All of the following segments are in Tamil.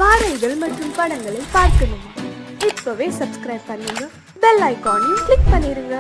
பாடல்கள் மற்றும் படங்களை பார்க்கணுமா? இப்பவே சப்ஸ்கிரைப் பண்ணுங்க, பெல் ஐகானையும் கிளிக் பண்ணிருங்க.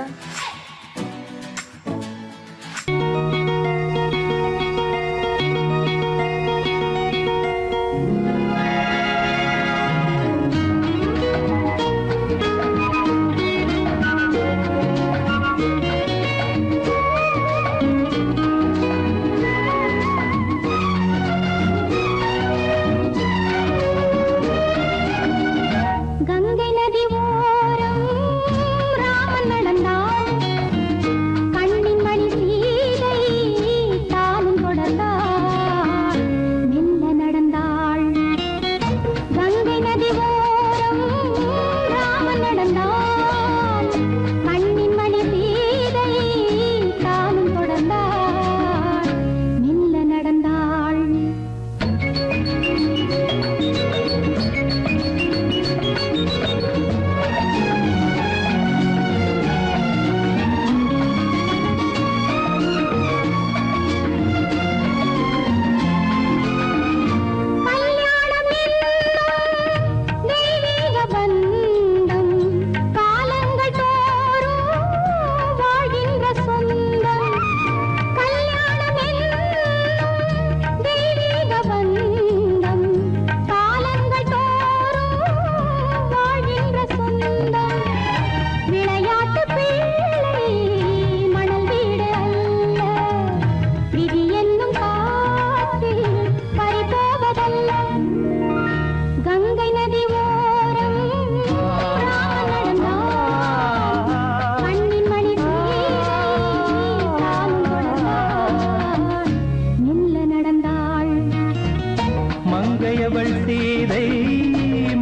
சீதை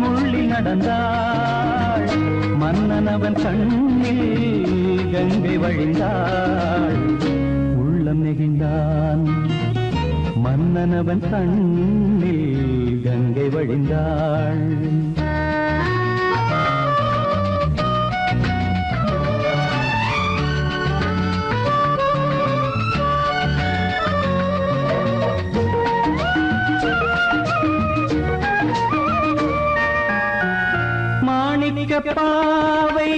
முள்ளி நடந்தாள், மன்னனவன் கண்ணில் கங்கை வழிந்தாள். உள்ளம் நெகிழ்ந்தான், மன்னனவன் கண்ணில் கங்கை வழிந்தாள். பாவை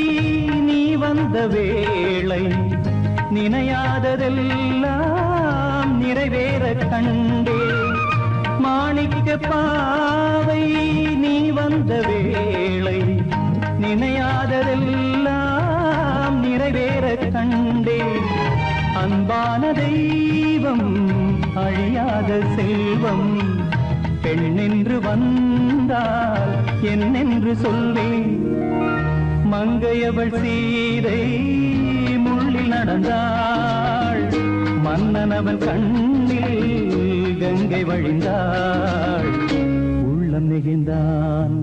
நீ வந்த வேளை, நினையாததெல்லாம் நிறைவேற கண்டே. மாணிக்க பாவை நீ வந்த வேளை, நினையாததெல்லாம் நிறைவேற கண்டே. அன்பான தெய்வம் அழியாத செல்வம், பெண்ணென்று வந்தால் என்னென்று சொல்வேன். மங்கையவள் சீதை முள்ளில் நடந்தாள், மன்னனவன் கண்ணில் கங்கை வழிந்தாள். உள்ளம் நெகிழ்ந்தான்.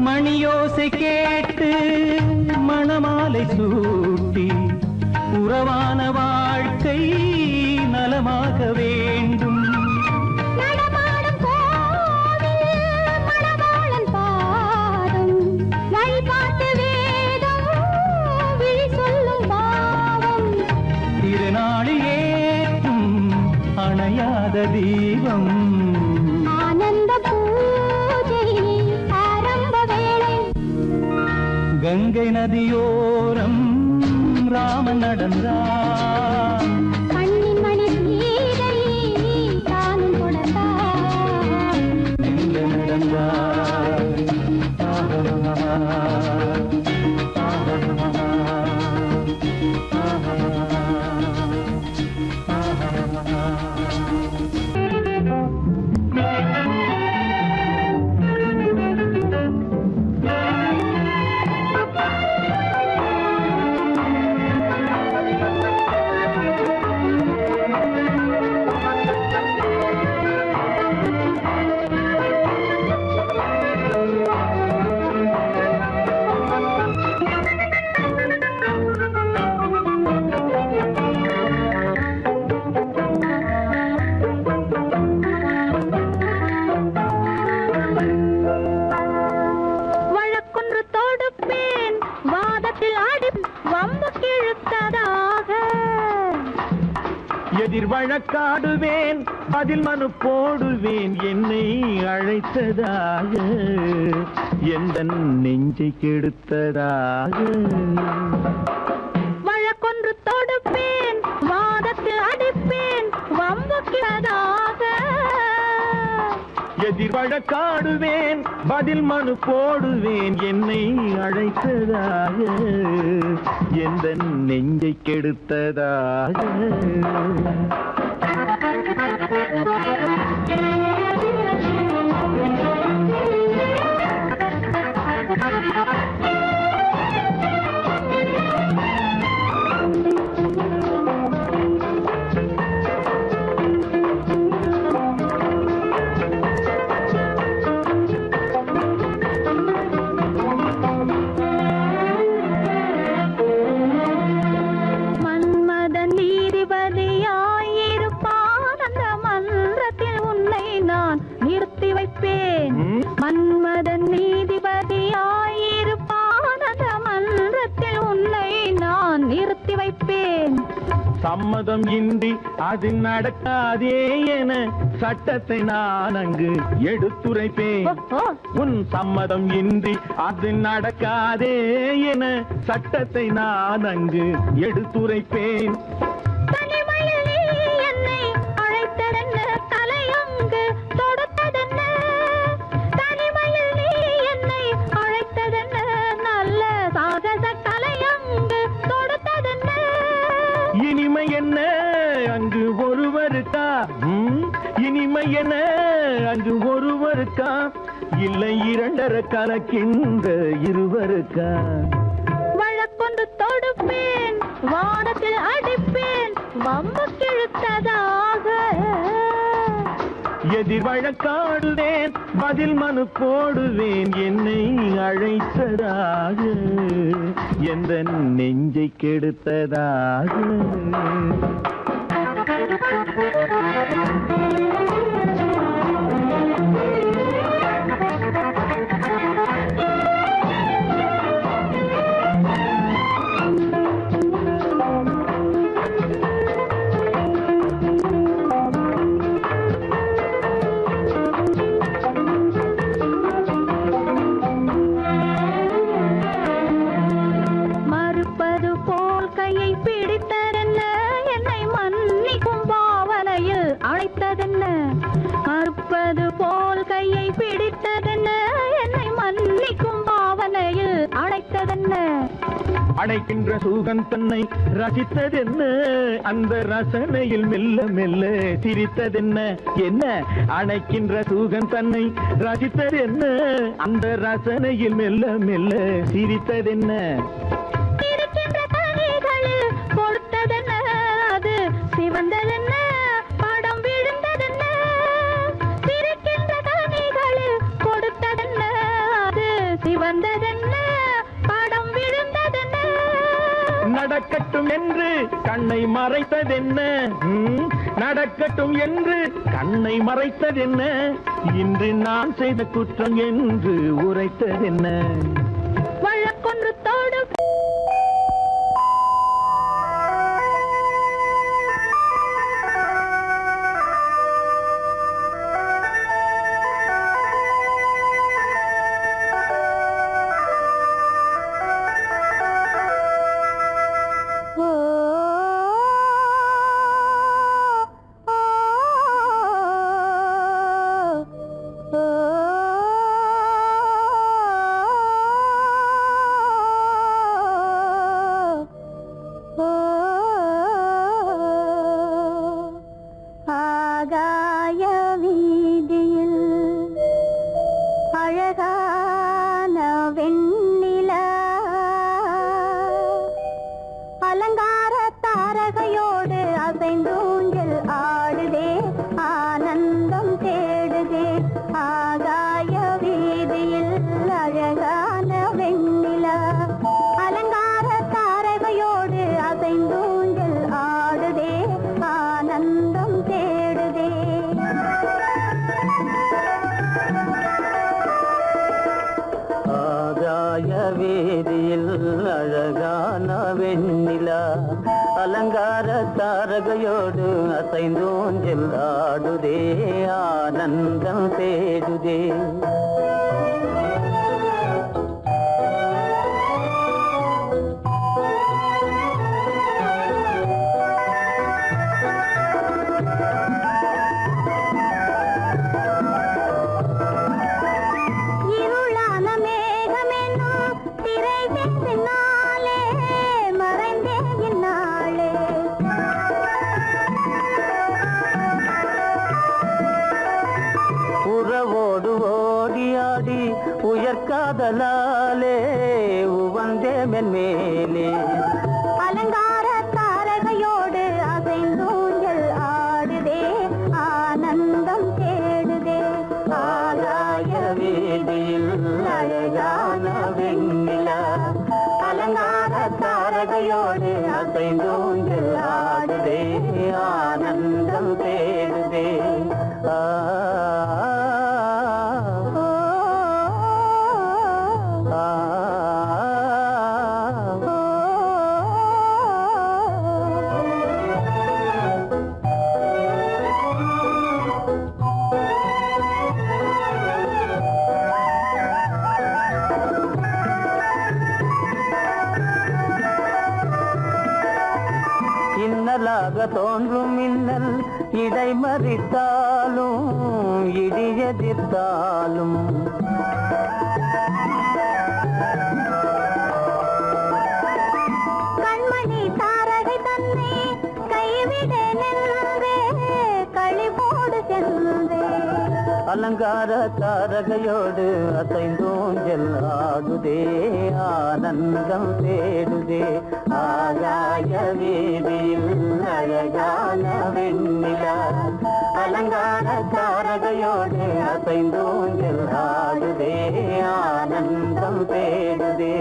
மணியோசை கேட்டு மணமாலை சூட்டி, உறவான வாழ்க்கை நலமாக வேண்டும். நடமாடும் கோவில் மணவாளன் பாதம், வழிபாட்டு வேதம் விழி சொல்லும் பாவம். திருநாளில் ஏற்றும் அணையாத தீபம், ஆனந்த கங்கை நதியோரம் ராமன் நடந்தான். கண்ணின் மணி சீதை தானும் கொடுத்தான். எங்க நடந்தான். எதிர் வழக்காடுவேன் பதில் மனு போடுவேன் என்னை அழைத்ததாக எந்த நெஞ்சை கெடுத்ததாக வழக்கொன்று தொடுப்பேன் வாதத்தில் அடிப்பேன் வம்புக்கிறதாக எதிர் வழக்காடுவேன் பதில் மனு போடுவேன் என்னை அழைத்ததாக எந்த நெஞ்சை கெடுத்ததாக மன்மதன் நீதிபதியாயிருப்பான் அந்த மன்றத்தில் உன்னை நான் நிறுத்தி வைப்பேன். சம்மதம் இன்றி அது நடக்காதே என சட்டத்தை நான் அங்கு எடுத்துரைப்பேன். உன் சம்மதம் இன்றி அது நடக்காதே என சட்டத்தை நான் அங்கு எடுத்துரைப்பேன். இனிமை என்ன அங்கு ஒருவருக்கா? இனிமை என்ன அங்கு ஒருவருக்கா? இல்லை இரண்டரை கலக்கின்ற இருவருக்கா? வழக்கொன்று தொடுப்பேன் வானத்தில் அடிப்பேன் வம்பு கிழுத்ததாக. எதிர் வழக்காடுவேன் பதில் மனு போடுவேன் என்னை அழைத்ததாக எந்த நெஞ்சை கெடுத்ததாக. மறுப்பது போல் கையை பிடித்ததென்ன என்னை மன்னிக்கும் பாவனையில் அழைத்ததென்ன? அடைக்கின்ற சுகம் தன்னை ரசித்ததென்ன அந்த ரசனையில் மெல்ல மெல்ல சிரித்ததென்ன? என்ன அணைக்கின்ற சுகம் தன்னை ரசித்ததென்ன அந்த ரசனையில் மெல்ல மெல்ல சிரித்ததென்ன? இருக்கின்ற கனிகளில் கொடுத்ததென்ன அது சிவந்ததென்ன படம் விழுந்ததென்ன? இருக்கின்ற கனிகளில் கொடுத்ததென்ன அது சிவந்ததென்ன படம் விழுந்ததென்ன? நடக்கட்டும் என்று கண்ணை மறைத்ததென்ன? நடக்கட்டும் என்று கண்ணை மறைத்ததென்ன? இன்று நான் செய்த குற்றம் என்று உரைத்ததென்ன? வழக்கொன்று தோடு ஆகாய வீதியில் அழகான வெண்ணிலா அலங்கார தாரகையோடு அசைந்தூஞ்சல் ஆடுதே ஆனந்தம் தேடுதே. ஆகாய வீதியில் அழகான வெண்ணிலா அலங்கார தாரகையோடு அசைந்தூஞ்சல் ஆடுதே ஆனந்தம் தேடுதே. ஆகாய வீதியில் அழகான வெண்ணிலா அலங்கார தாரகையோடு அசைந்தூஞ்சல் ஆடுதே ஆனந்தம் தேடுதே. உறவோடு ஓடியாடி உயர்காதலாலே உவந்தே மென்மேலே அலங்கார தாரகையோடு அசைந்தூஞ்சல் ஆடுதே ஆனந்தம் தேடுதே. ஆகாய வீதியில் அழகான வெண்ணிலா அலங்கார தாரகையோடு அசைந்தூஞ்சல் ஆடுதே ஆனந்தம் தேடுதே. இன்னலாக தோன்றும் மின்னல் இடைமறித்தாலும் இடியெதிர்த்தாலும் கண்மணி தாரகை தன்னை கைவிட நின்றே களிபோடு சென்றே. அலங்கார தாரகையோடு அசைந்தூஞ்சல் ஆடுதே ஆனந்தம் தேடுதே. ஆகாய வீதியில் அழகான வெண்ணிலா அலங்கார தாரகையோடு அசைந்தூஞ்சல் ஆடுதே ஆனந்தம் தேடுதே.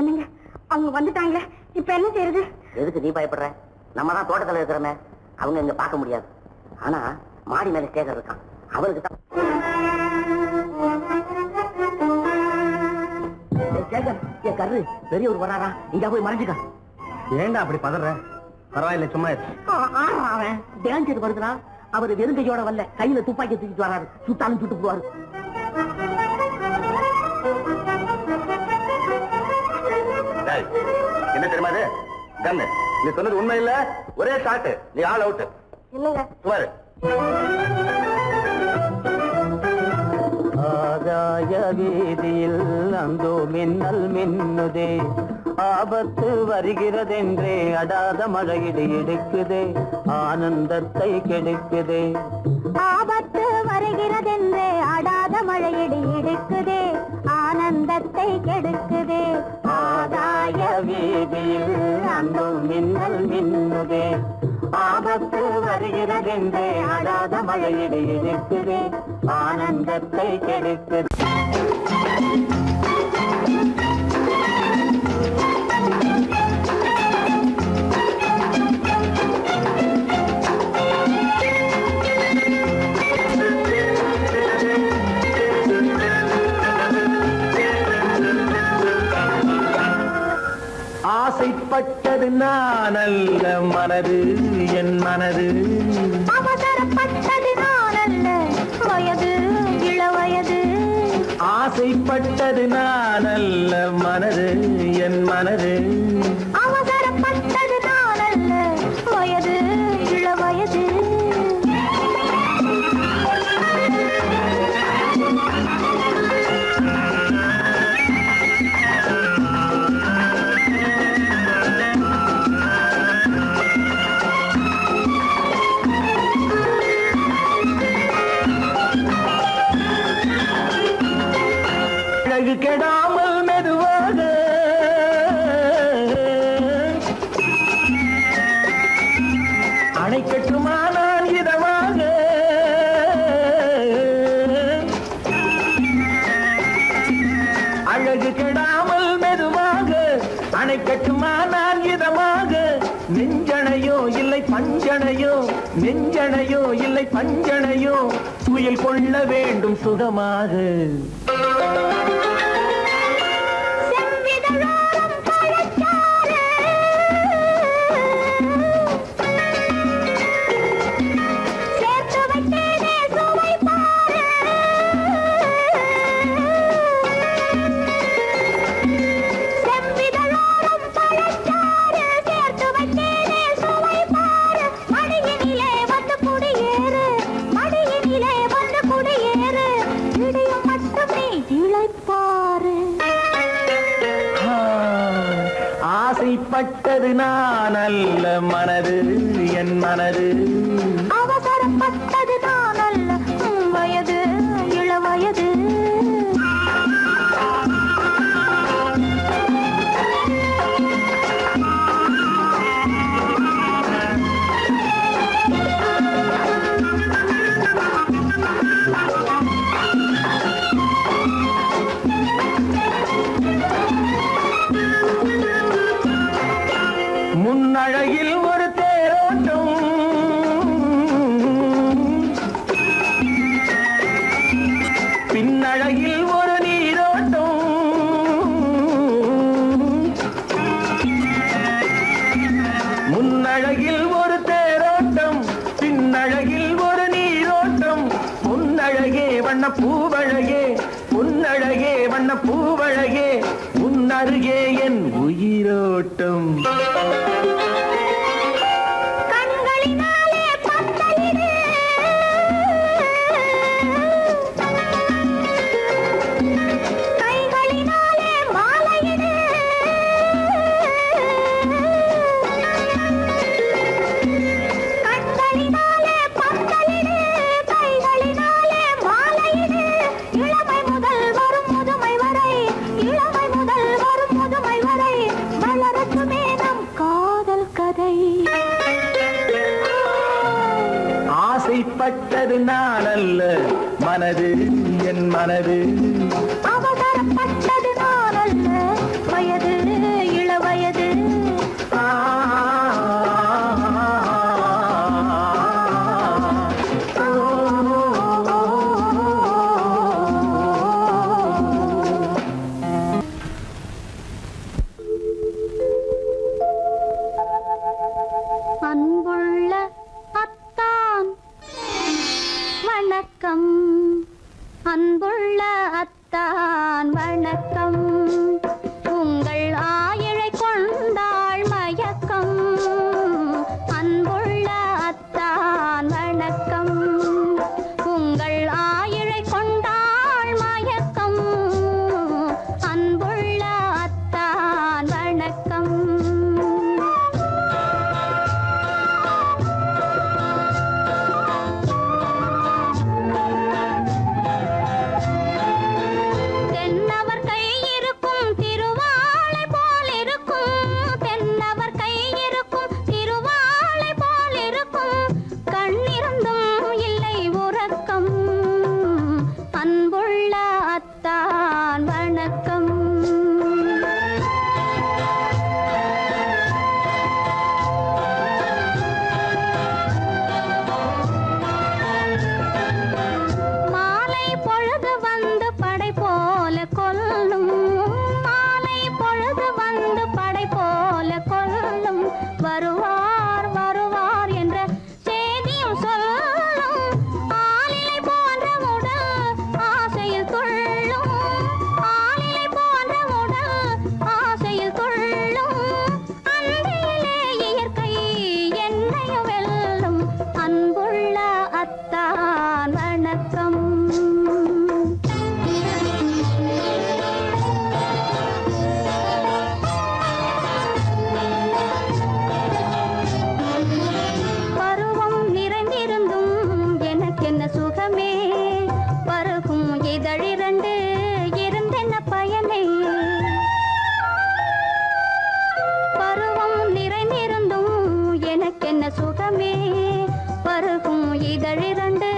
என்னங்க அவங்க வந்துட்டாங்களே, இப்ப என்ன செய்யறது? எதுக்கு நீ பயப்படுற? நம்ம தான் தோட்டத்தில் இருக்கிறோமே, அவங்க இங்க பார்க்க முடியாது. ஆனா மாடி மேல ஸ்டேஜர் இருக்கான், அவருக்கு தான். கரு பெரியவர் வராரா, இங்க போய் மறைஞ்சுக்க. ஏண்டா அப்படி பதற? பரவாயில்ல, சும்மா அவன் டேஞ்சர் வருதுனா. அவர் வெறுங்கையோட வரல, கையில துப்பாக்கி தூக்கிட்டு வராரு. சுட்டாலும் சுட்டு போவாரு. என்ன தெரியுமா அது? கண்ணு, நீ சொன்னது உண்மை இல்ல, ஒரே ஷாட், நீ ஆல் அவுட். இல்லங்க சுமாரு. ஆகாய வீதியில் அந்தோ மின்னல் மின்னுதே, ஆபத்து வருகிறதென்றே அடாத மழையிடு இடுக்குதே, ஆனந்தத்தை கெடுக்குதே. ஆபத்து வருகிறதென்றே அடாத மழையிடி இடுக்குதே, ஆனந்தத்தை கெடுக்குதே. ஆகாய வீதியில் அந்தோ மின்னல் மின்னுதே, ஆபத்து வருகிறதென்றே அடாத மழையிடு இடுக்குதே, ஆனந்தத்தை கெடுக்குதே. ஆசைப்பட்டது நான் அல்ல மனது, என் மனது. அவசரப்பட்டது நான் அல்ல வயது, இளவயது. ஆசைப்பட்டது நான் அல்ல மனது, என் மனது. அவசரப்பட்டது நான் அல்ல வயது, இளவயது. கெடாமல் மெதுவாக நெஞ்சணையோ இல்லை பஞ்சணையோ துயில் கொள்ள வேண்டும் சுகமாக. ஆசைப்பட்டது நான் அல்ல மனது என் மனது, அவசரப்பட்டது நான் அல்ல வயது இளவயது. முன்னழகில் ஒரு தேரோட்டம், பின்னழகில் ஒரு நீரோட்டம், முன்னழகில் ஒரு தேரோட்டம், பின்னழகில் ஒரு நீரோட்டம், பொன்னழகே வண்ண பூவழகே, பொன்னழகே வண்ண பூவழகே, உன்னருகே என் உயிரோட்டம். ஆசைப்பட்டது நான் அல்ல மனது என் மனது, அவசரப்பட்டது நான் அல்ல வயது இளவயது. அன்புள்ள அத்தான் வணக்கம், அன்புள்ள அத்தான் வணக்கம், உங்கள் ஆயிழை கொண்டாள் மயக்கம், அன்புள்ள அத்தான் வணக்கம், உங்கள் ஆயிழை கொண்டாள் மயக்கம், அன்புள்ள அத்தான் வணக்கம். தென்னவர் கை இருக்கும் திருவாளை போல் இருக்கும், தென்னவர் கை இருக்கும் திருவாளை போல் இருக்கும், கண்ணிருந்தும் இல்லை உறக்கம், அன்புள்ள அத்தான் வணக்கம். மாலை பொழுது வந்து படை போல கொல்லும், மாலை பொழுது வந்து படை போல கொல்லும், வருவார் வருவார் என்ற செய்தியும் சொல்லும், ஆலிலை போன்ற உடல் ஆசையில் துள்ளும், ஆலிலை போன்ற உடல் ஆசையில் துள்ளும், அன்பிலே இயற்கை என்னையும் வெல்லும், அன்புள்ள அத்தான் வணக்கம். பருவம் நிறைந்திருந்தும் எனக்கென்ன சுகமே, பருகும் இதழிரண்டு இருந்தென்ன பயனே, பருவம் நிறைந்திருந்தும் எனக்கென்ன சுகமே, பருகும் இதழிரண்டு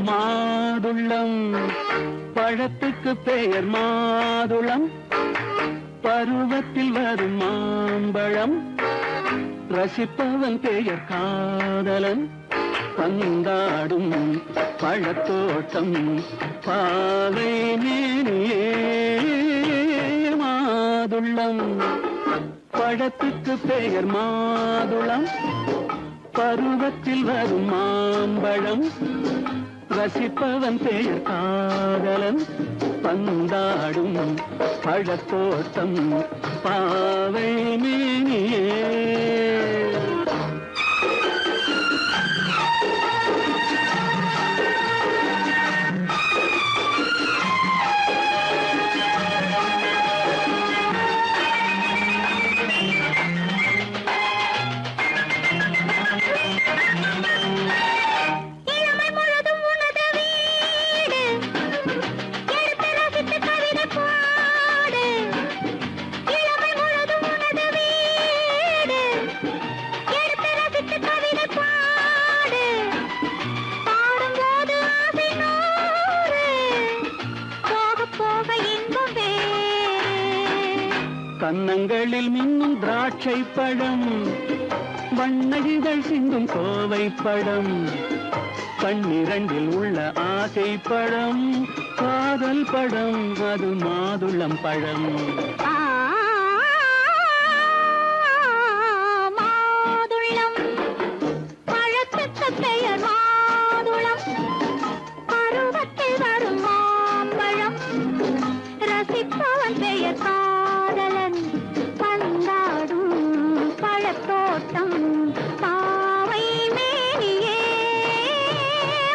மாதுளம் பழத்துக்கு பெயர் மாதுளம் பருவத்தில் வரும் மாம்பழம் ரசிப்பவன் பெயர் காதலன் பந்தாடும் பழத்தோட்டம் பாவை மேனியே மாதுளம் பழத்துக்கு பெயர் மாதுளம் பருவத்தில் வரும் மாம்பழம் ரசிப்பவன் பெயர் காதலன் பந்தாடும் பழத்தோட்டம் பாவை மேனியே கன்னங்களில் மின்னும் திராட்சை பழம் வண்ண இதழ் சிந்தும் கோவை பழம் கண்ணிரண்டில் உள்ள ஆசை பழம் காதல் பழம் அது மாதுளம் பழம் மாதுளம் பழத்துக்கு பெயர் மாதுளம் பருவத்தில் வரும் மாம்பழம் ரசிப்பவன் பெயர் காதலன் பந்தாடும் பழத்தோட்டம் பாவை மேனியே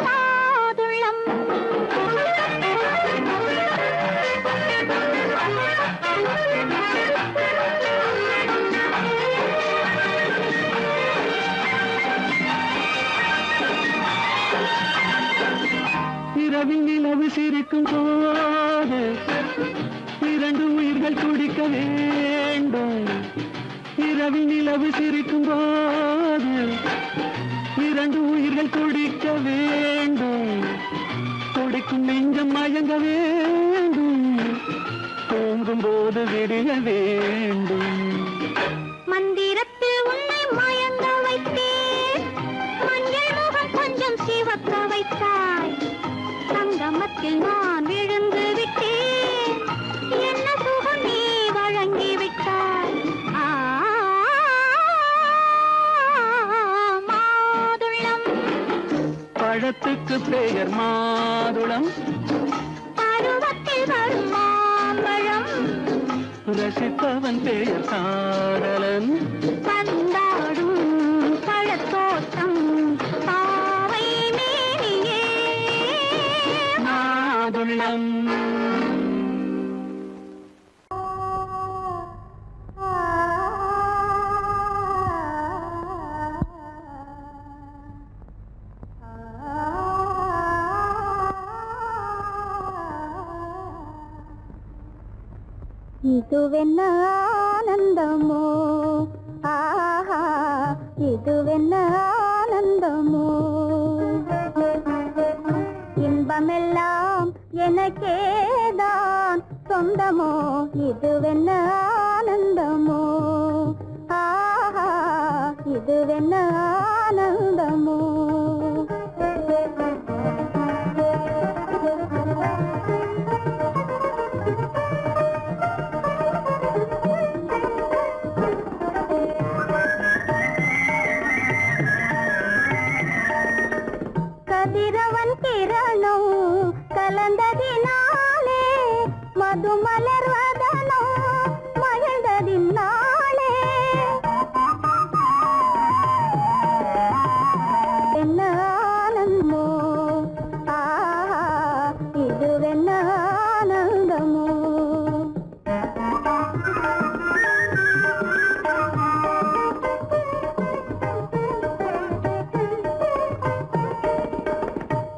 மாதுளம் இரவில் நிலவு சிரிக்கும் போது இரண்டு உயிர்கள் துடிக்க வேண்டும் இரவில் நிலவு சிரிக்கும் போது இரண்டு உயிர்கள் துடிக்க வேண்டும் துடிக்கும் நெஞ்சம் மயங்க வேண்டும் தூங்கும் போது விடிய வேண்டும் மந்திரத்தில் உன்னை மயங்க வைத்தேன் மஞ்சள் முகம் கொஞ்சம் சிவக்க வைத்தாய் சங்கமத்தில் நான் விழுந்து விட்டேன் என்ன சுகம் நீ வழங்கி விட்டாய் மாதுளம் பழத்துக்கு பெயர் மாதுளம் பருவத்தில் வரும் மாம்பழம் ரசிப்பவன் பெயர் காதலன் பந்தாடும் பழத்தோட்டம் பாவை மேனியே மாதுளம் இதுவென்ன ஆனந்தமோ ஆஹா இதுவென்ன ஆனந்தமோ இன்பமெல்லாம் எனக்கேதான் சொந்தமோ இதுவென்ன ஆனந்தமோ ஆஹா இதுவென்ன ஆனந்தமோ கதிரவன் கிரணம் கலந்ததினாலே மது மலர்வதனோ மகிழ்ந்ததினாலே என்ன ஆனந்தமோ ஆஹா இதுவென்ன ஆனந்தமோ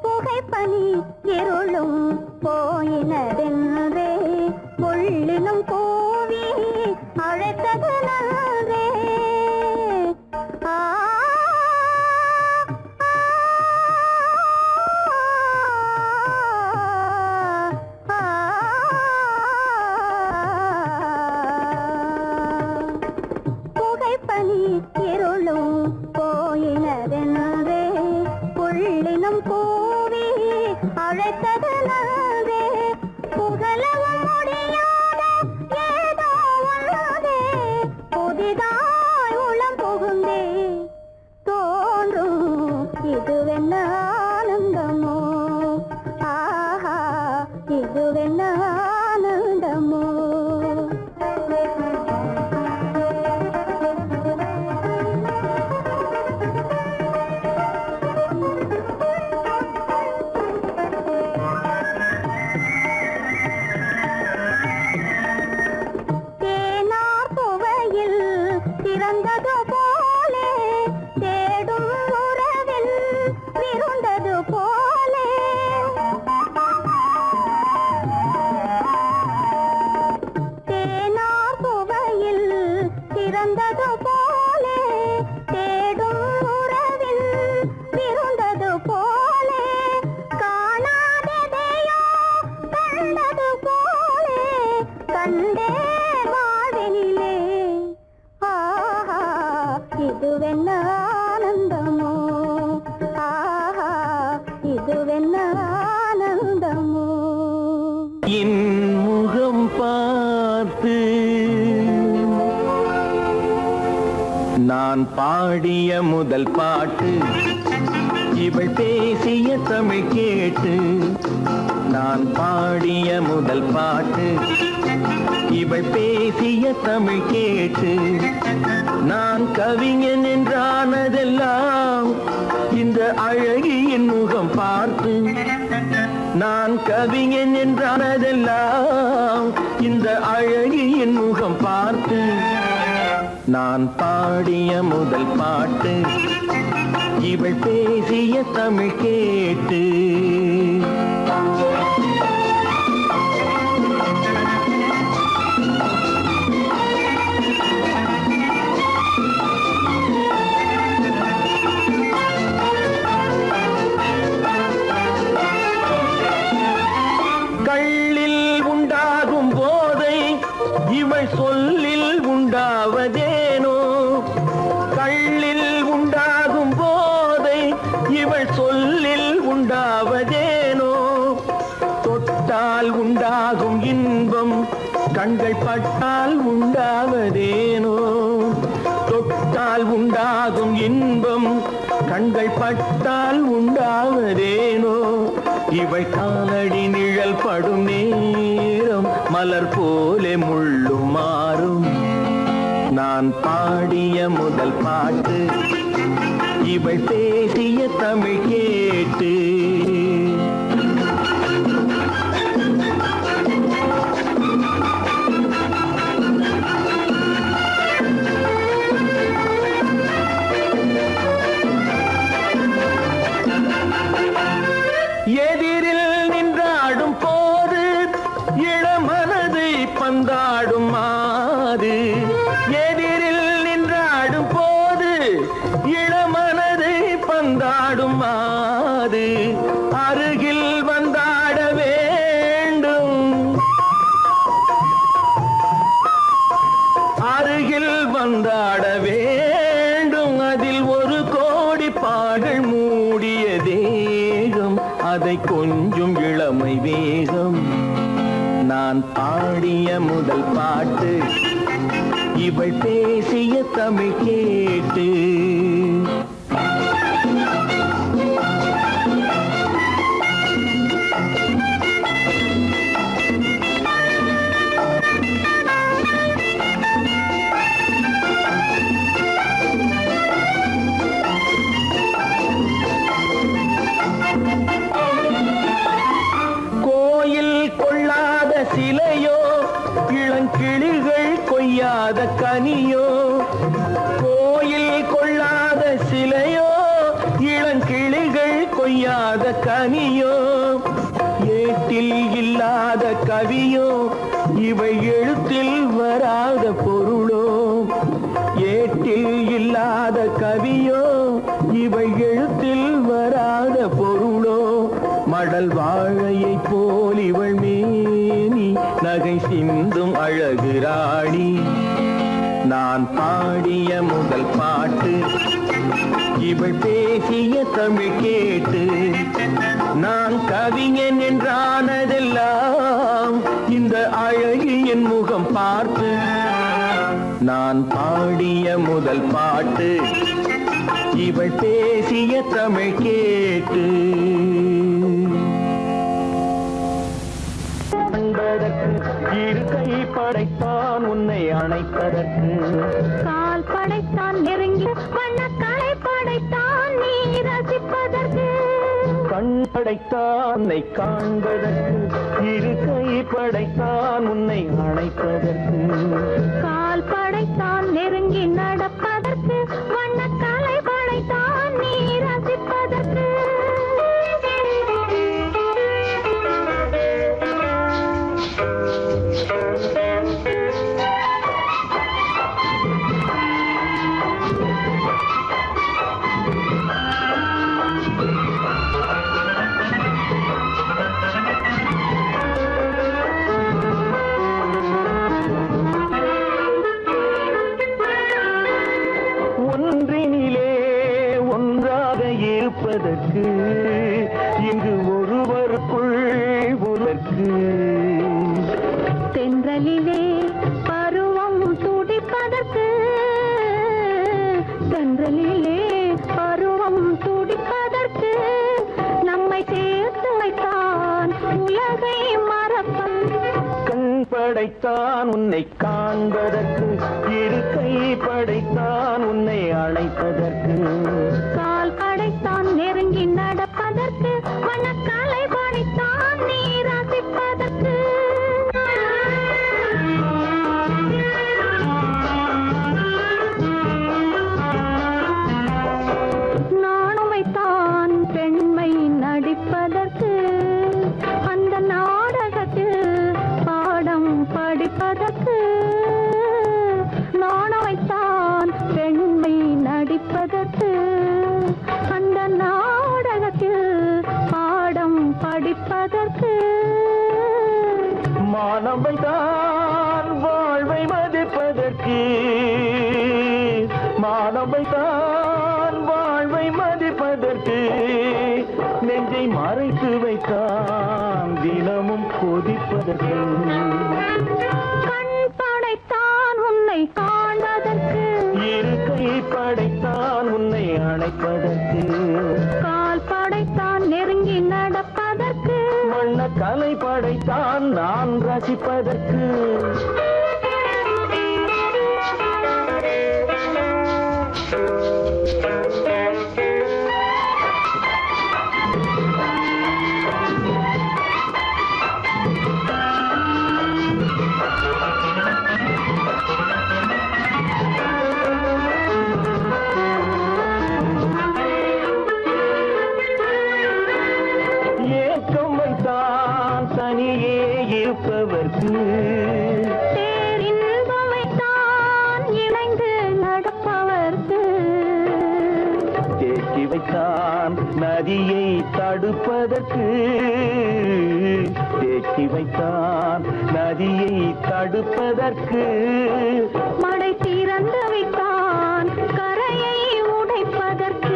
புகைப்பனி இருளும் போயினதென்றே உள்ளினும் பூவி அழைத்தது நன்றே ஆ, ஆ, ஆ, அழைத்தது நன்றே புகழவும் முடியாத ஏதோ உள்ளதே புதிதாய் உளம் புகுந்தே தோன்றும் இதுவென்ன ஆனந்தமோ ஆஹா இதுவென்ன ஆனந்தமோ தேனார் புவையில் திறந்தது போலே தேடும் உறவில் விருந்தது போலே தேனார் புவையில் திறந்தது போலே தேடும் உறவில் விருந்தது போலே காணாததையோ கண்டது போலே கண்டே வாழ்வினிலே ஆஹா இதுவென்ன ஆனந்தமோ ஆஹா இதுவென்ன ஆனந்தமோ என் முகம் பார்த்து நான் பாடிய முதல் பாட்டு இவள் பேசிய தமிழ் கேட்டு நான் பாடிய முதல் பாட்டு இவள் பேசிய தமிழ் கேட்டு நான் கவிஞன் என்றானதெல்லாம் இந்த அழகியின் முகம் பார்த்து நான் கவிஞன் என்றானதெல்லாம் இந்த அழகியின் முகம் பார்த்து நான் பாடிய முதல் பாட்டு இவள் பேசிய தமிழ் கேட்டு கள்ளில் உண்டாகும் போதை இவள் சொல்லில் உண்டாவதேனோ கள்ளில் உண்டாகும் போதை இவள் சொல்லில் உண்டாவதேனோ தொட்டால் உண்டாகும் இன்பம் கண்கள் பட்டால் உண்டாவதேனோ தொட்டால் உண்டாகும் இன்பம் கண்கள் பட்டால் உண்டாவதேனோ இவள் காலடி நிழல் படும் நேரம் மலர் போலே முள்ளும் மாறும் நான் பாடிய முதல் பாட்டு இவள் பேசிய தமிழ் கேட்டு எதிரில் நின்றாடும் போது இளமனதை பந்தாடும் மாது எதிரில் நின்றாடும் போது இளமனதை பந்தாடும் மாது அருகில் வந்தாட வேண்டும் அருகில் வந்தாட வேண்டும் அதில் ஒரு கோடி பாடல் மூடிய தேகம் அதை கொஞ்சம் இளமை வேகம் நான் பாடிய முதல் பாட்டு இவள் பேசிய தமிழ் கேட்டு கோயில் கொள்ளாத சிலையோ இளங்கிளிகள் கொய்யாத கனியோ கோயில் கொள்ளாத சிலையோ இளங்கிளிகள் கொய்யாத கனியோ ஏட்டில் இல்லாத கவியோ இவை எழுத்தில் வராத பொருளோ ஏட்டில் இல்லாத கவியோ இவை எழுத்தில் வராத பொருளோ மடல் வாழையை போல் இவள் மேனி நகை சிந்தும் அழகு ராணி நான் பாடிய முதல் பாட்டு இவள் பேசிய தமிழ் கேட்டு நான் கவிஞன் என்றானதெல்லாம் இந்த அழகில் என் முகம் பார்த்து நான் பாடிய முதல் பாட்டு இவள் பேசிய தமிழ் கேட்டு அன்பதற்கு இரு கை படைத்தான் உன்னை அணைப்பதற்கு கால் படைத்தான் நெருங்கி வண்ணக்காலை படைத்தான் நீ ரசிப்பதற்கு கண் படைத்தான் உன்னை காண்பதற்கு இரு கை படைத்தான் உன்னை அணைப்பதற்கு கால் படைத்தான் நெருங்கி நடப்பதற்கு வண்ணக்காலை படைத்தான் நீ ரசிப்பதற்கு ஒன்றினிலே ஒன்றாக இருப்பதற்கு இங்கு ஒருவருக்குள் உலர்க்கு தென்றலிலே பருவம் துடிப்பதற்கு தென்றலிலே பருவம் துடிப்பதற்கு நம்மை சேர்த்து வைத்தான் உலகை மறப்பன் கண் படைத்தான் உன்னை காண்பதற்கு இரு கை படைத்தான் உன்னை அழைப்பதற்கு கால் படைத்தான் நெருங்கி நடப்பதற்கு வண்ணக்காலை படைத்தான் நீ ரசிப்பதற்கு நானும் வைத்தான் பெண்மை நடிப்பதற்கு அந்த நாடகத்தில் பாடம் படிப்பதற்கு நானும் வைத்தான் பெண்மை நடிப்பதற்கு அந்த நாடகத்தில் பாடம் படிப்பதற்கு மானவைதான் வாழ்வை மதிப்பதற்கு மானவைதான் வாழ்வை மதிப்பதற்கு நெஞ்சை மறைத்து வைத்தான் தினமும் கொதிப்பதற்கு கண் படைத்தான் உன்னை காண்பதற்கு இரு கை படைத்தான் உன்னை அணைப்பதற்கு கால் படைத்தான் நெருங்கி நடப்பதற்கு வண்ண கலை படைத்தான் நான் ரசிப்பதற்கு ஏக்கம் வைத்தான் தனியே இருப்பவர்க்கு பேரின்பம் வைத்தான் இணைந்து நடப்பவர்க்கு தேக்கி வைத்தான் நதியை தடுப்பதற்கு தேக்கி வைத்தான் நதியை தடுப்பதற்கு மடை திறந்து வைத்தான் கரையை உடைப்பதற்கு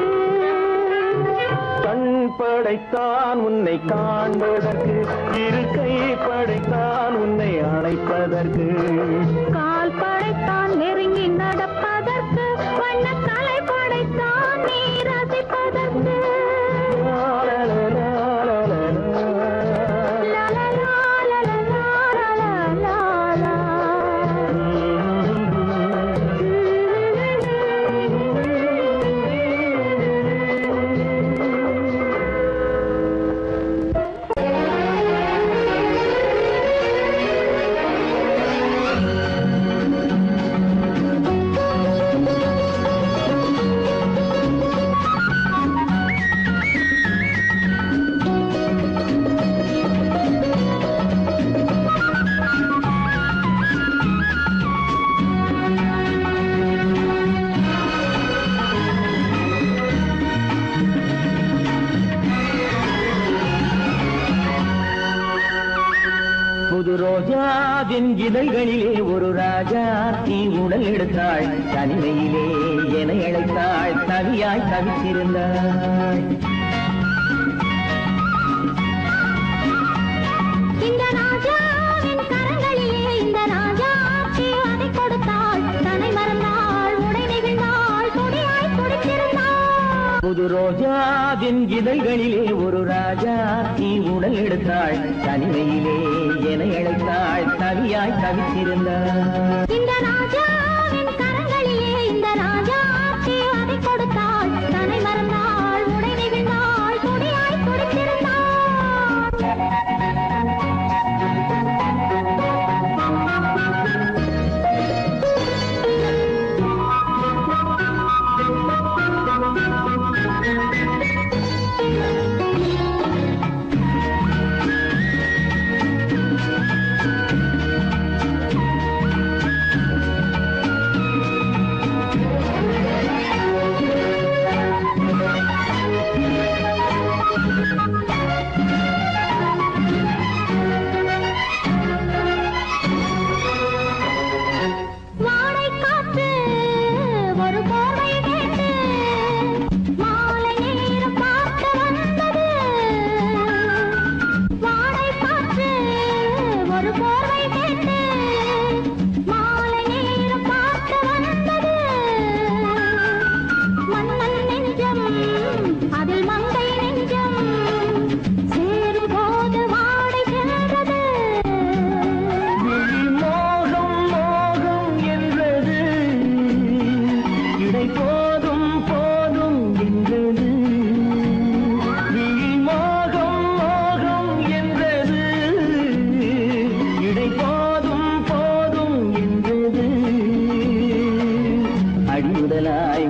கண் படைத்தான் உன்னை காண்பதற்கு இரு கை படைத்தான் உன்னை அணைப்பதற்கு கால் படைத்தான் நெருங்கி நடப்பதற்கு வண்ணக்கலை படைத்தான் நீ ரசிப்பதற்கு புது ரோஜாவின் இதழ்களிலே ஒரு ராஜா தீ உடல் எடுத்தாள் தனிமையிலே என்னை அழைத்தாள் தவியாய் தவித்திருந்தாள் புது ரோஜாவின் இதழ்களிலே ஒரு ராஜா நீ உடல் எடுத்தாள் தனிமையிலே என அழைத்தாள் தவியாய் தவித்திருந்தாள் இந்த ராஜாவின் கரங்களிலே இந்த ராஜா ஆட்சி அதை கொடுத்தாள் தன்னை மறந்தாள் உடை நெகிழ்ந்தாள் துடியாய் துடித்திருந்தாள்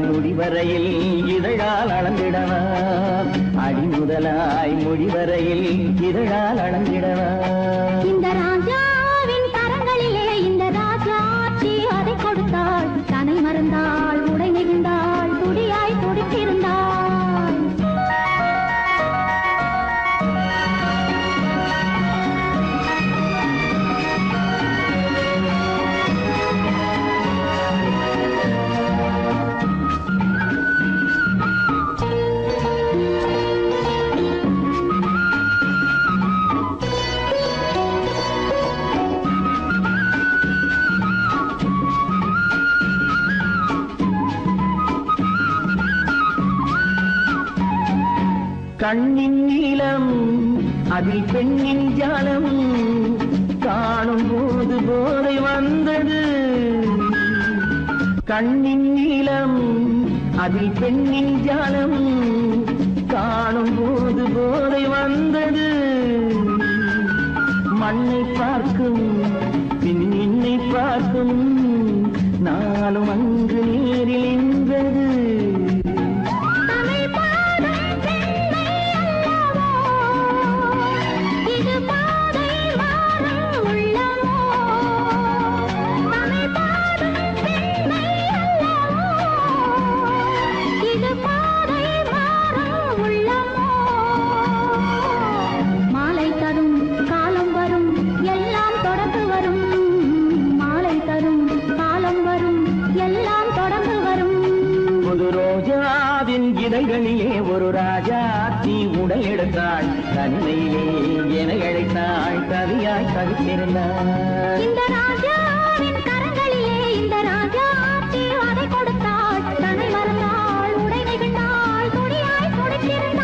முடிவரையில் இதழால் அளந்திடவா அடிமுதலாய் முடிவரையில் இதழால் அளந்திடவா இந்த ராஜாவின் கரங்களிலே இந்த ராஜாட்சி அதை கொடுத்தாள் தன்னை மறந்தாள் உடை நெகிழ்ந்தாள் துடியாய் துடித்திருந்தாள் கண்ணின் நீளம் அதில் பெண்ணின் ஜாலம் காணும் போது போதை வந்தது கண்ணின் நீளம் அதில் பெண்ணின் ஜாலம் காணும் போது போதை வந்தது மண்ணை பார்க்கும் பின் என்னை பார்க்கும் நாளும் அங்கு நீரில் நின்றது இதழ்களிலே ஒரு ராஜா நீ உடல் எடுத்தாள் தனிமையிலே என அழைத்தாள் கவியாய் கவித்திருந்தாள் இந்த ராஜாவின் கரங்களிலே இந்த ராஜா ஆட்சி அதை கொடுத்தாள் தன்னை மறந்தாள் உடை நெகிழ்ந்தாள் துடியாய் துடித்திருந்தாள்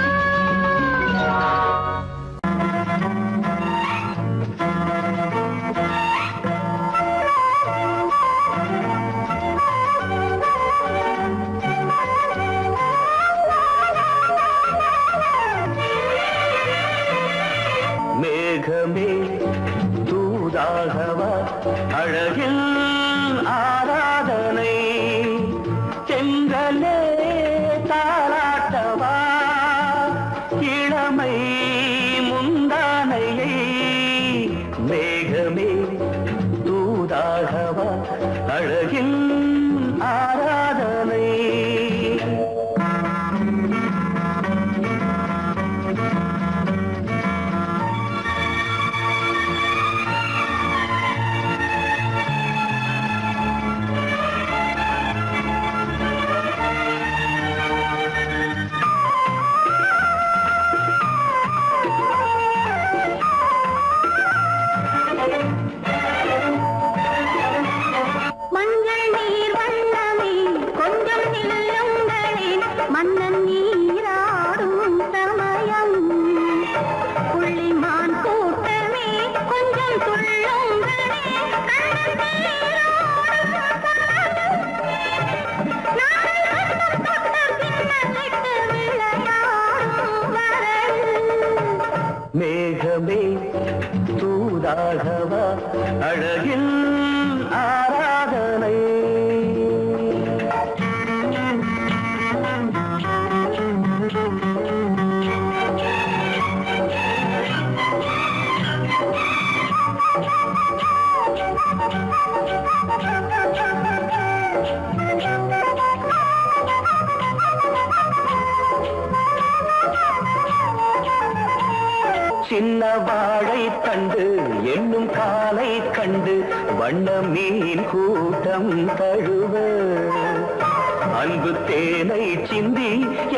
மேகமே தூதாகவா அழகில் ஆராதனை செங்கலே தாராட்டவா இளமை முந்தானையை மேகமே தூதாகவா அழகில் ஆராதனை மேகமே தூதாகவா அழகில் ஆராதனை சின்ன வாழை கண்டு என்னும் காலை கண்டு வண்ண மீன் கூட்டம் தழுவ அன்பு தேனை சிந்தி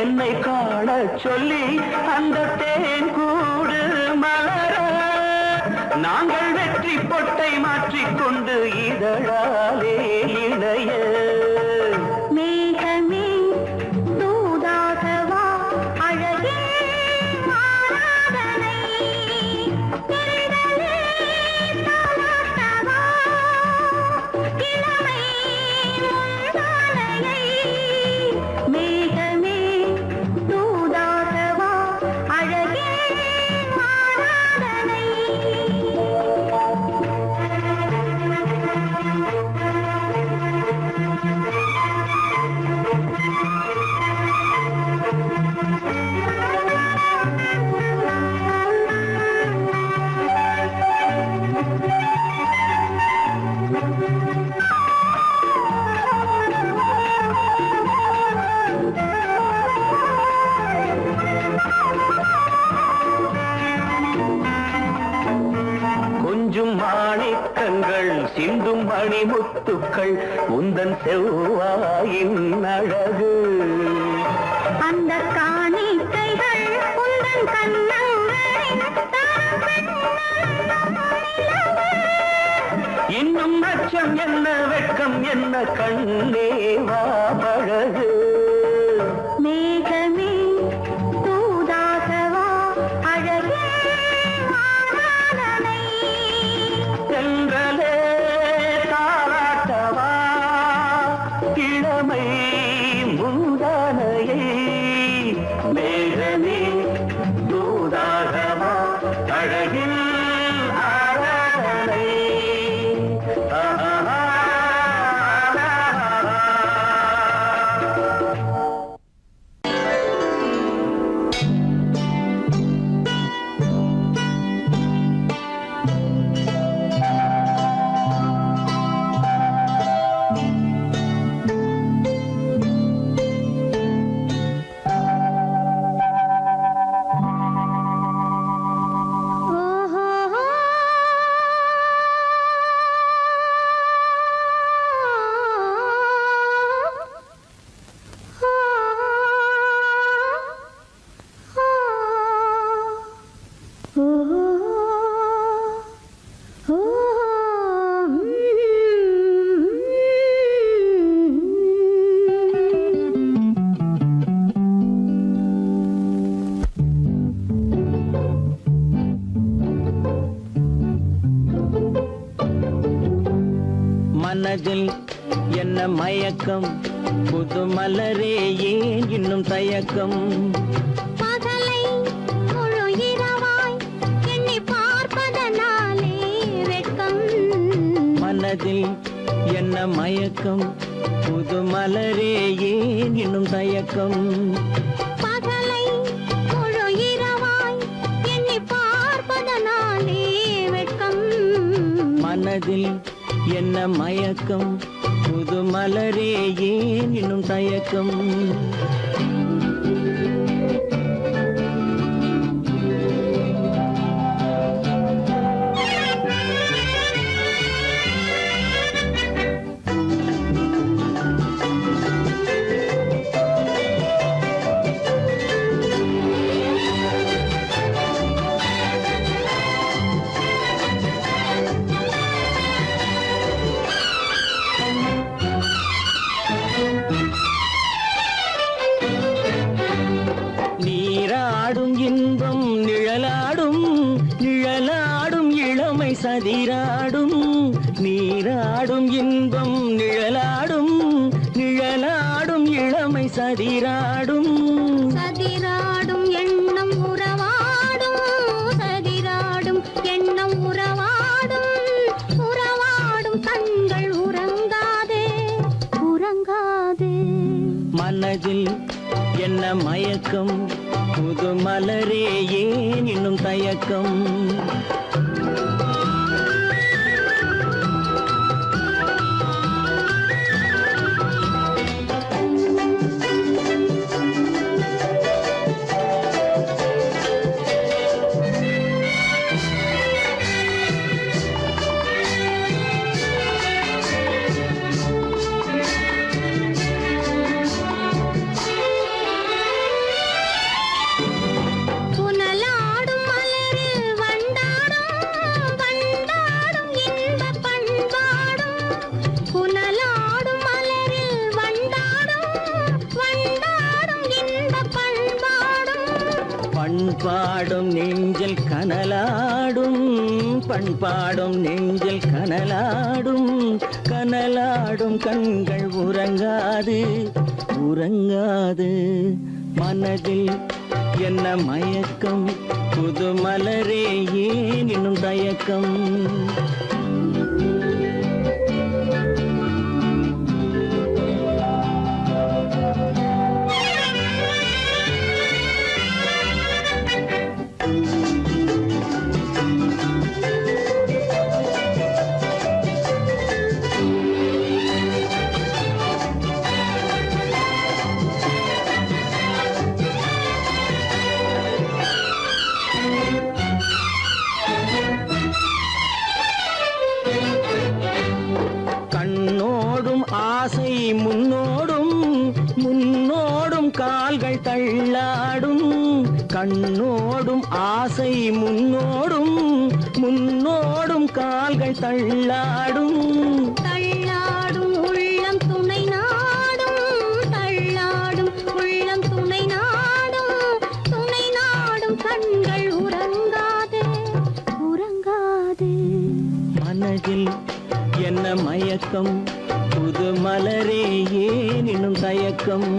என்னை காண சொல்லி அந்த தேன் கூடு மலர நாங்கள் வெற்றி பொட்டை மாற்றிக்கொண்டு இதழாலே இணைய மேகமே தூதாகவா அழகே ஆராதனை திரளே தாலாட்டவா இளமை முந்தானையை மேகமே தூதாகவா அழகே ஆராதனை கொஞ்சும் மாணிக்கங்கள் சிந்தும் மணிமுத்துக்கள் உந்தன் செவ்வாயின் அழகு அந்த காணிக்கைகள் உந்தன் கண்ணங்களின் இன்னும் அச்சம் என்ன வெட்கம் என்ன கண்ணேவா பழகு மேகமே தூதாகவா அழகே ஆராதனை சென்றலே தாராட்டவா இளமை முந்தானையை மேகமே தூதாகவா அழகில் ஆராதனை மனதில் என்ன மயக்கம் புது மலரே ஏன் இன்னும் தயக்கம் பகலை முழு இரவாய் எண்ணி பார்ப்பதனாலே வெட்கம் மனதில் என்ன மயக்கம் புது மலரே ஏன் இன்னும் தயக்கம் பகலை முழு இரவாய் எண்ணி பார்ப்பதனாலே வெட்கம் மனதில் என்ன மயக்கம் புது மலரே ஏன் இன்னும் தயக்கம் நீராடும் இன்பம் நிழலாடும் நிழலாடும் இளமை சதிராடும் நீராடும் இன்பம் நிழலாடும் நிழலாடும் இளமை சதிராடும் சதிராடும் எண்ணம் உறவாடும் மயக்கம் புது மலரே ஏன் இன்னும் தயக்கம் புனலாடும் மலரில் வண்டாடும் வண்டாடும் இன்பப் பண்பாடும் புனலாடும் மலரில் வண்டாடும் வண்டாடும் இன்பப் பண்பாடும் பண்பாடும் நெஞ்சில் கனலாடும் பண்பாடும் நெஞ்சில் கனலாடும் கனலாடும் கண்கள் உறங்காது உறங்காது மனதில் என்ன மயக்கம் புது மலரே ஏன் இன்னும் தயக்கம் கண்ணோடும் ஆசை முன்னோடும் முன்னோடும் கால்கள் தள்ளாடும் கண்ணோடும் ஆசை முன்னோடும் முன்னோடும் கால்கள் தள்ளாடும் தள்ளாடும் உள்ளம் துணை நாடும் தள்ளாடும் உள்ளம் துணை நாடும் கண்கள் உறங்காது உறங்காது மனதில் என்ன மயக்கம் புது மலரே ஏன் இன்னும் தயக்கம்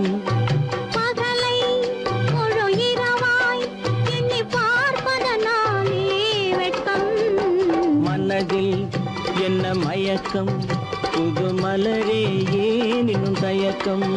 பகலை முழு இரவாய் எண்ணி பார்ப்பதனாலே வெட்கம் மனதில் என்ன மயக்கம் புது மலரே ஏன் இன்னும் தயக்கம்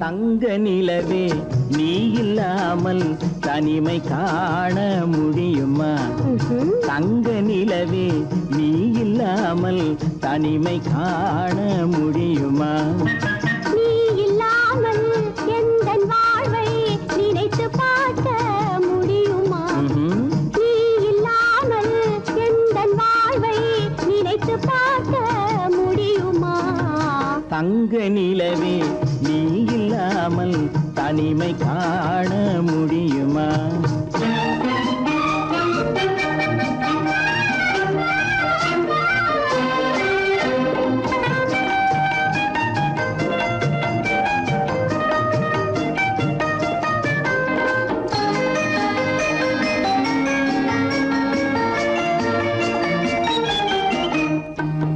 தங்க நிலவே நீ இல்லாமல் தனிமை காண முடியுமா தங்க நிலவே நீ இல்லாமல் தனிமை காண முடியுமா நீ இல்லாமல் எந்தன் வாழ்வை நினைத்து பார்க்க முடியுமா நீ இல்லாமல் எந்தன் வாழ்வை நினைத்து பார்க்க முடியுமா தங்க நிலவே நீ இல்லாமல் தனிமை காண முடியுமா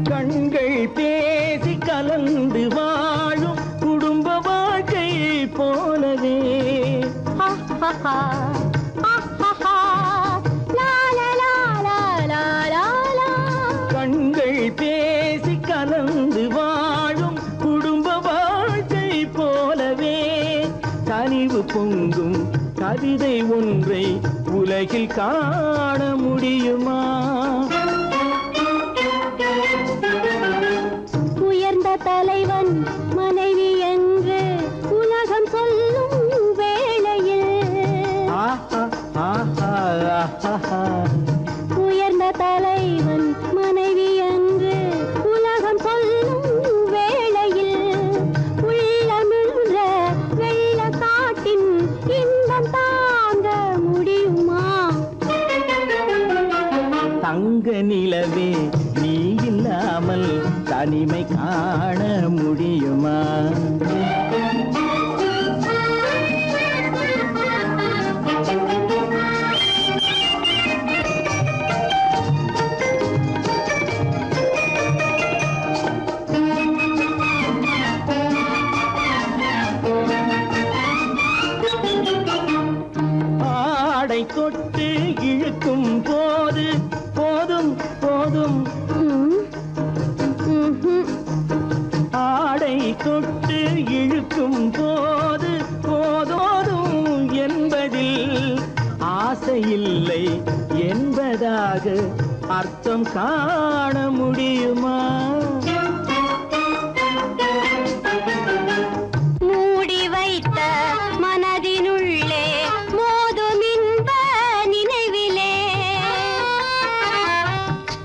கண்கள் பேசி கலந்து வாழும் குடும்ப வாழ்க்கை போலவே கண்கள் பேசி கலந்து வாழும் குடும்ப வாழ்க்கை போலவே கனிவு பொங்கும் கவிதை ஒன்றை உலகில் காண முடியுமா உயர்ந்த தலைவன் மனைவி என்று உலகம் சொல்லும் வேளையில் உயர்ந்த தலைவன் மனைவி என்று உலகம் சொல்லும் வேளையில் உள்ளமிழ்ந்த வெள்ள காட்டின் இன்பம் தாங்க முடியுமா தங்க நிலவே நீ இல்லாமல் தனிமை காண முடியுமா இழுக்கும் போது போதும் போதும் ஆடை தொட்டு இழுக்கும் போது போதோதும் என்பதில் ஆசையில்லை என்பதாக அர்த்தம் காண முடியுமா? மூடி வைத்த மனதினுள்ளே மோதும் இன்ப நினைவிலே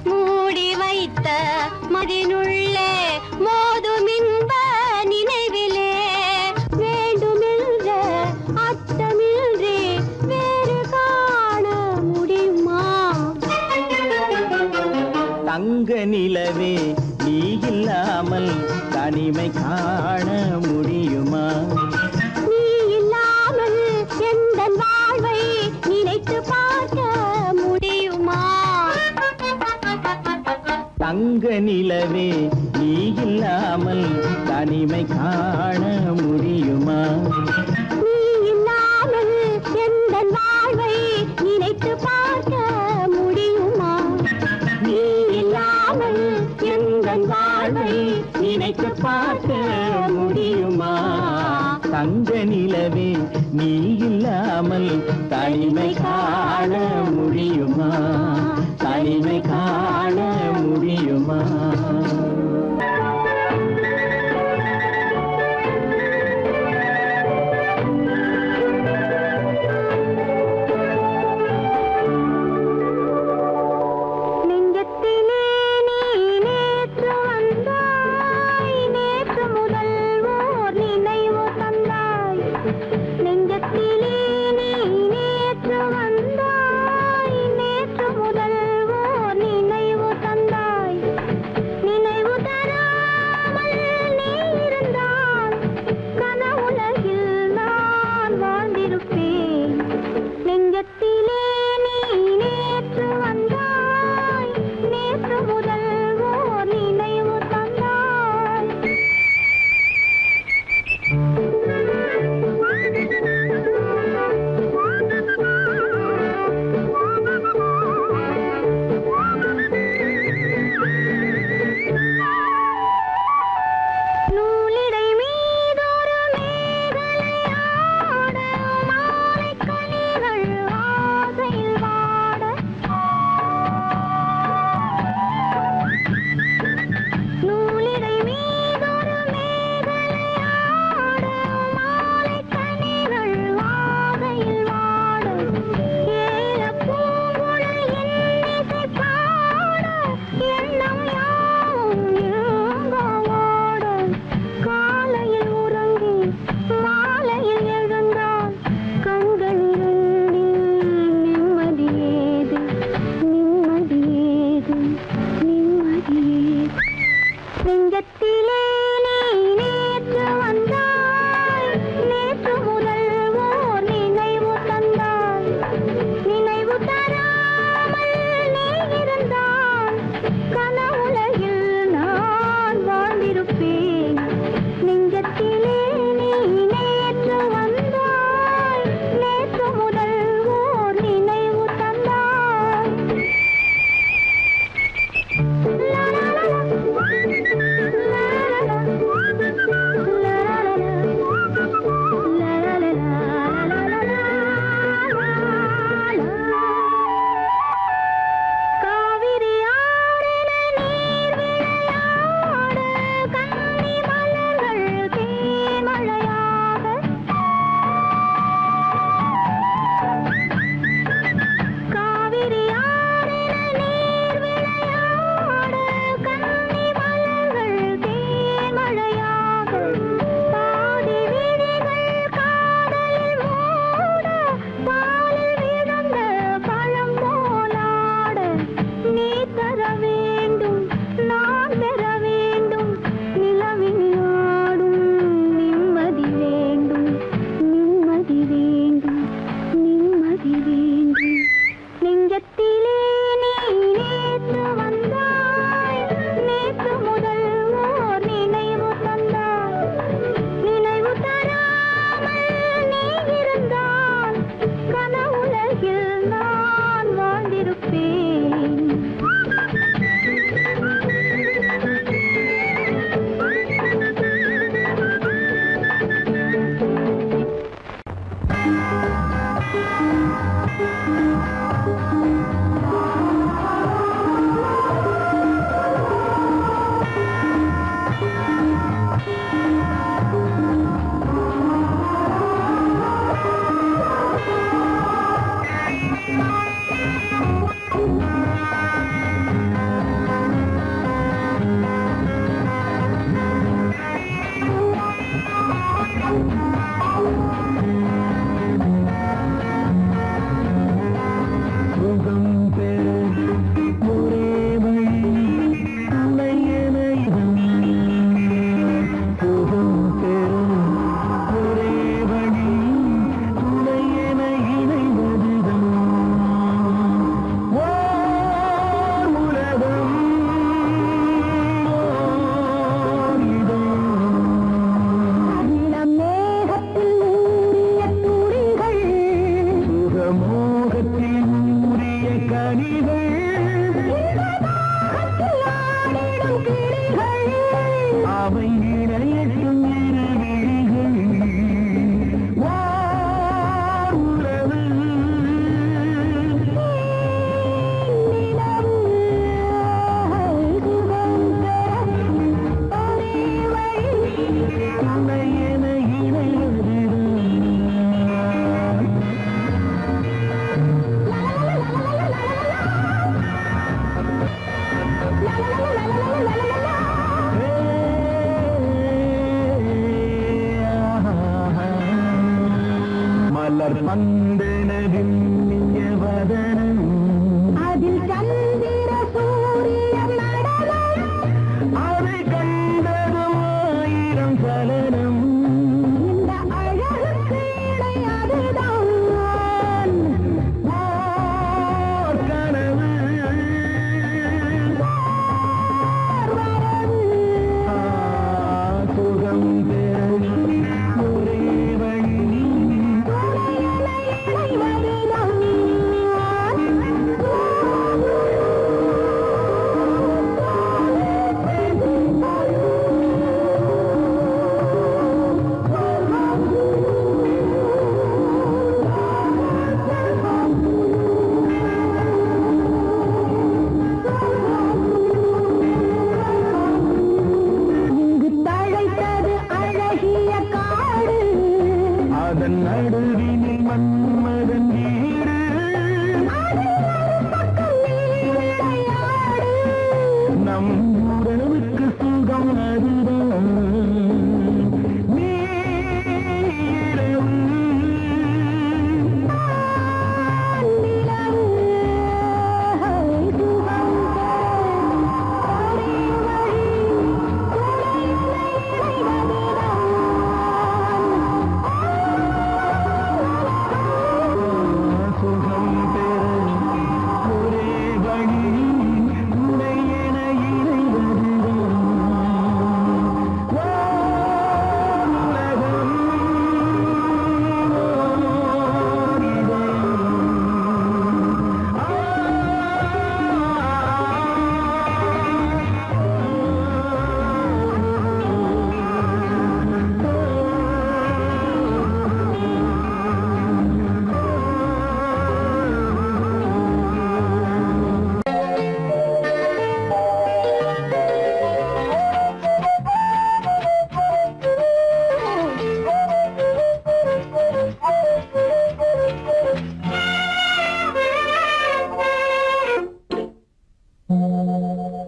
மூடி வைத்த மனதினுள்ளே மோதும் இன்ப நினைவிலே வேண்டுமென்ற அச்சமின்றி வேறு காண முடியுமா? தங்க நிலவே நீ இல்லாமல் தனிமை காண முடியுமா? நீ இல்லாமல் எந்தன் வாழ்வை நினைத்து பார்க்க முடியுமா? தங்க நிலவே நீ இல்லாமல் தனிமை காண முடியுமா? நீ இல்லாமல் எந்தன் வாழ்வை நினைத்து பார்க்க முடியுமா? நீ இல்லாமல் எந்தன் வாழ்வை நினைத்து பார்க்க முடியுமா? தங்க நிலவே நீ இல்லாமல் தனிமை காண முடியுமா? தனிமை காண முடியுமா? நெஞ்சத்திலே நீ நேற்று வந்தாய் நேற்று முதல் ஓர் நினைவு தந்தாய் நெஞ்சத்திலே நீ நேற்று வந்தாய் நேற்று முதல் ஓர் நினைவு தந்தாய் கனிகள் அவை இணையட்டும் இருவிழிகள் உறவு துணை என இணைவதுதான் மலர் பந்தனவின் வதனம் அதில் சந்திர சூரியன் நடனம் அதை கண்டதும் ஆயிரம் சலனம் இந்த அழகுக்கு இணை அதுதான் ஓர் கனவு சுகம் பெற ஒரே வழி இங்கு தழைத்தது அழகிய காடு அதன் நடுவினில் மன்மதன் வீடு விளையாடு நம் உறவுக்கு சுகம் அதுதான் நீரவு சுகம் பெற ஒரே வழி துணை என இணைவதுதான் உலகம் ஓர்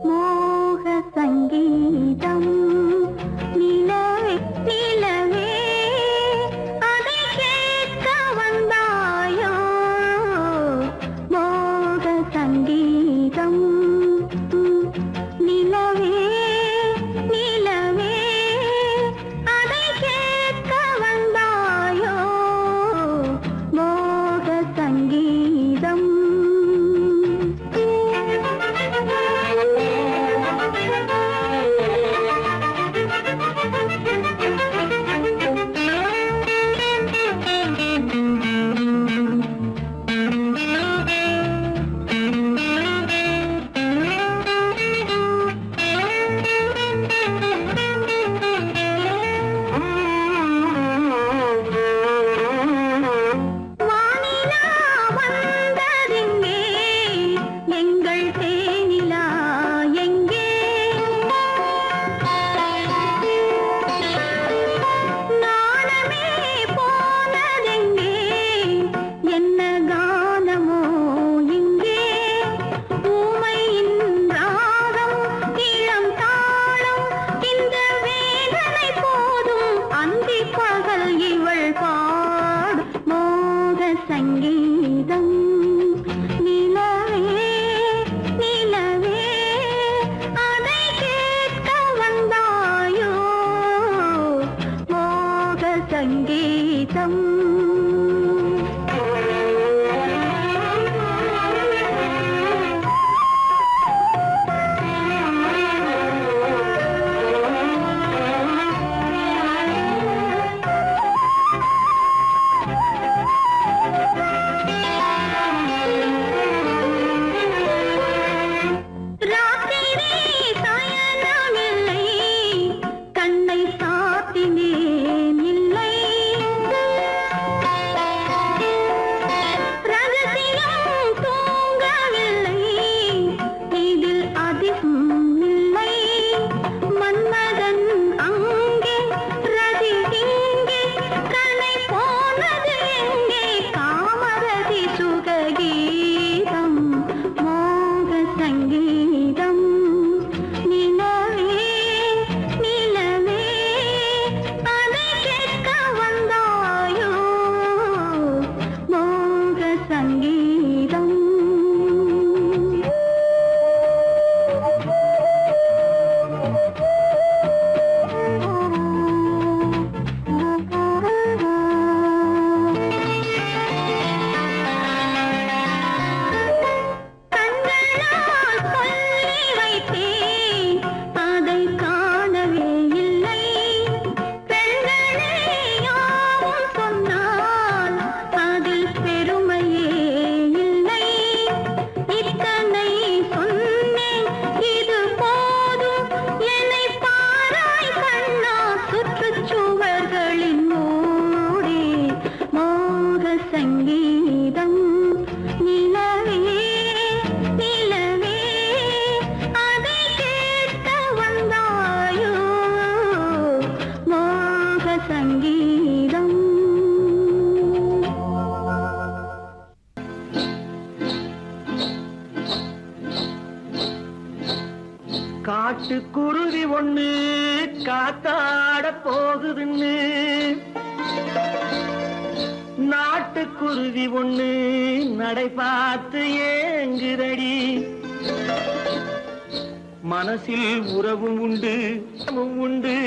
மோக சங்கீதம் நிலவே நிலவே அதை கேட்க வந்தாயோ மோக சங்கீதம் நிலவே நிலவே அதை கேட்க வந்தாயோ மோக சங்கீதம் காட்டுக்குருவி ஒண்ணு காத்தாட போகுதுன்னு நாட்டுக்குருவி ஒண்ணு நடை பார்த்து ஏங்குதடி மனசில் உறவும் உண்டு உண்டு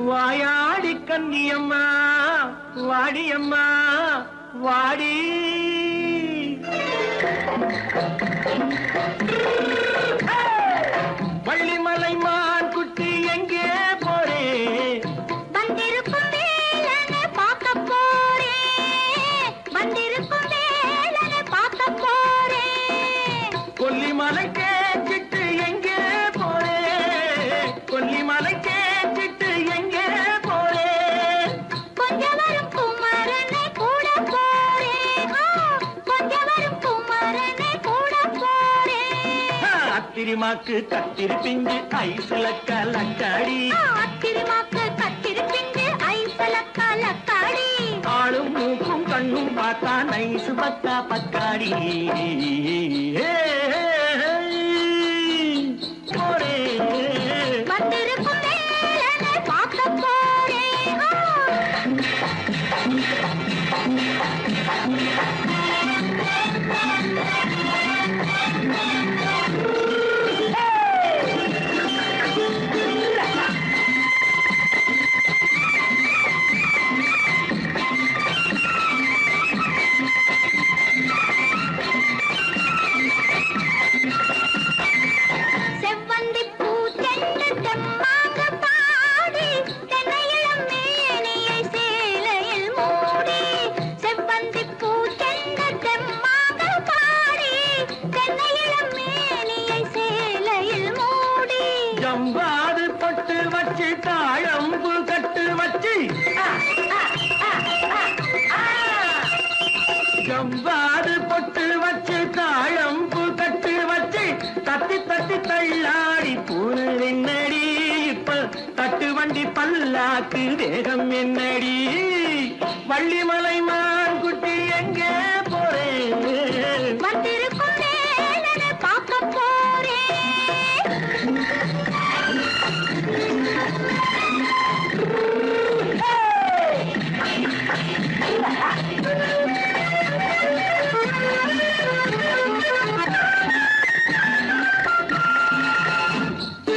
வாயாடி கன்னியம்மா வாடியம்மா வாடி வள்ளிமலை மான் குட்டி எங்கே போறே வந்திருக்கும் வேலனை பார்க்க போறேன் வந்திருக்கும் வேலனை பார்க்க போறேன் கொல்லிமலை கேட்டுட்டு எங்கே போறே கொல்லிமலை கேட்டுட்டு எங்கே போறே கொஞ்சம் வரும் குமரனை கூட போறேன் கொஞ்சம் வரும் குமரனை கூட போறேன் அத்திரிமாக்கு கத்திரி பிஞ்சு ஐசுல கலக்காடி அத்திரிமாக்கு கத்திரி பிஞ்சு ஐசல கலக்காடி ஆளும் மூக்கும் கண்ணும் பார்த்தா நைசு பக்கா பக்காடி போரே வந்திருக்கும் வேலனை பார்க்க போறேன் செவ்வந்தி பூ தென்று தெம்மாக பாடி தென்னையிளம் மேனியை சேலையில் மூடி செவ்வந்தி பூ தென்று தெம்மாக பாடி தென்னையிளம் மேனியை சேலையில் மூடி ஜம்பாது பொட்டு வச்சு தாழம்பு கட்டு வச்சு ஜம்பாது பொட்டு வச்சு தாழம்பு கட்டு வச்சு தட்டி தட்டி தள்ளாடி பூரு என்னடி இப்ப தட்டு வண்டி பல்லாக்கு வேகம் என்னடி வள்ளிமலை மான் குட்டி எங்கே போறேன் வந்திருக்கும் வேலனை பார்க்க போறேன்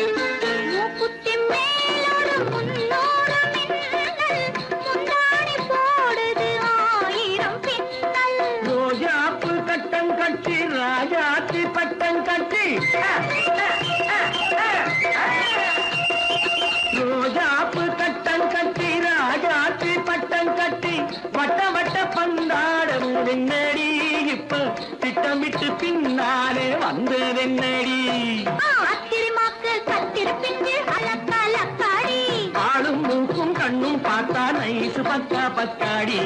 மூக்குத்தி மேலோடு முன்னோடு மின்னல் முந்தாணி போடுது ஆயிரம் பின்னல் ரோஜாப்பு கட்டம் கட்டி ராஜாத்தி பட்டம் கட்டி ரோஜாப்பு கட்டம் கட்டி ராஜாத்தி பட்டம் கட்டி வட்ட வட்ட பந்தாடம் வெண்ணடி இப்ப திட்டமிட்டு பின்னாலே வந்ததென்னடி அத்திரிமாக்கு கத்திரி பிஞ்சு அலக்காடி ஆளும் மூக்கும் கண்ணும் பார்த்தா நைசு பக்கா பக்காடி